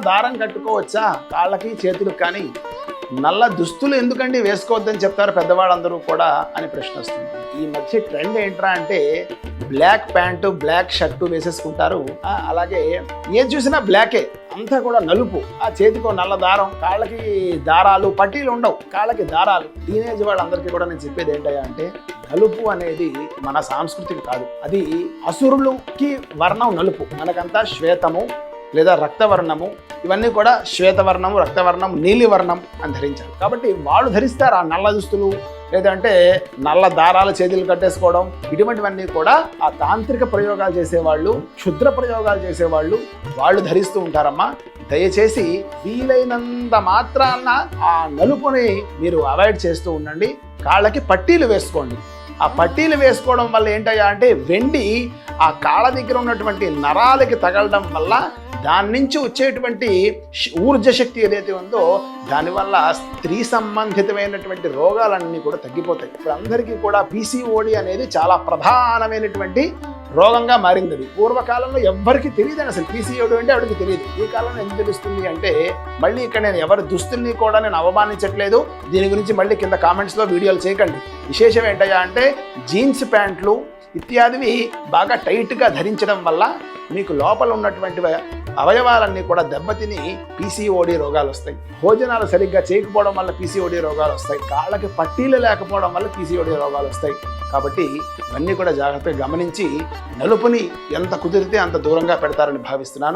దారం కట్టుకోవచ్చా కాళ్ళకి చేతులకు కానీ? నల్ల దుస్తులు ఎందుకండి వేసుకోవద్దని చెప్తారు పెద్దవాళ్ళందరూ కూడా అని ప్రశ్న వస్తుంది. ఈ మధ్య ట్రెండ్ ఏంట్రా అంటే బ్లాక్ ప్యాంటు బ్లాక్ షర్టు వేసేసుకుంటారు. అలాగే ఏం చూసినా బ్లాకే, అంతా కూడా నలుపు. ఆ చేతికో నల్ల దారం, కాళ్ళకి దారాలు, పట్టీలు ఉండవు, కాళ్ళకి దారాలు. టీనేజ్ వాళ్ళందరికీ కూడా నేను చెప్పేది ఏంటయ్యా అంటే నలుపు అనేది మన సాంస్కృతిక కాదు, అది అసురులకి వర్ణం నలుపు. మనకంతా శ్వేతము లేదా రక్తవర్ణము, ఇవన్నీ కూడా శ్వేతవర్ణము, రక్తవర్ణం, నీలివర్ణం అని ధరించారు. కాబట్టి వాళ్ళు ధరిస్తారు ఆ నల్ల దుస్తులు, లేదంటే నల్ల దారాల చేతులు కట్టేసుకోవడం. ఇటువంటివన్నీ కూడా ఆ తాంత్రిక ప్రయోగాలు చేసేవాళ్ళు, క్షుద్ర ప్రయోగాలు చేసేవాళ్ళు వాళ్ళు ధరిస్తూ ఉంటారమ్మా. దయచేసి వీలైనంత మాత్రాన ఆ నలుపుని మీరు అవాయిడ్ చేస్తూ ఉండండి. కాళ్ళకి పట్టీలు వేసుకోండి. ఆ పట్టీలు వేసుకోవడం వల్ల ఏంటయ్యా అంటే వెండి ఆ కాళ్ళ దగ్గర ఉన్నటువంటి నరాలకి తగలడం వల్ల దాని నుంచి వచ్చేటువంటి ఊర్జ శక్తి ఏదైతే ఉందో దానివల్ల స్త్రీ సంబంధితమైనటువంటి రోగాలన్నీ కూడా తగ్గిపోతాయి. ఇప్పుడు అందరికీ కూడా PCOD అనేది చాలా ప్రధానమైనటువంటి రోగంగా మారింది. అది పూర్వకాలంలో ఎవ్వరికి తెలియదు అసలు PCOD అంటే ఎవరికి తెలియదు. ఈ కాలంలో ఎందుకు తెలుస్తుంది అంటే మళ్ళీ ఇక్కడ నేను ఎవరి దుస్తుల్ని కూడా నేను అవమానించట్లేదు. దీని గురించి మళ్ళీ కింద కామెంట్స్లో వీడియోలు చేయకండి. విశేషం ఏంటయ్యా అంటే జీన్స్ ప్యాంట్లు ఇత్యాదివి బాగా టైట్గా ధరించడం వల్ల మీకు లోపల ఉన్నటువంటి అవయవాలన్నీ కూడా దెబ్బతిని PCOD రోగాలు వస్తాయి. భోజనాలు సరిగ్గా చేయకపోవడం వల్ల PCOD రోగాలు వస్తాయి. కాళ్ళకి పట్టీలు లేకపోవడం వల్ల PCOD రోగాలు వస్తాయి. కాబట్టి ఇవన్నీ కూడా జాగ్రత్తగా గమనించి నలుపుని ఎంత కుదిరితే అంత దూరంగా పెడతారని భావిస్తున్నాను.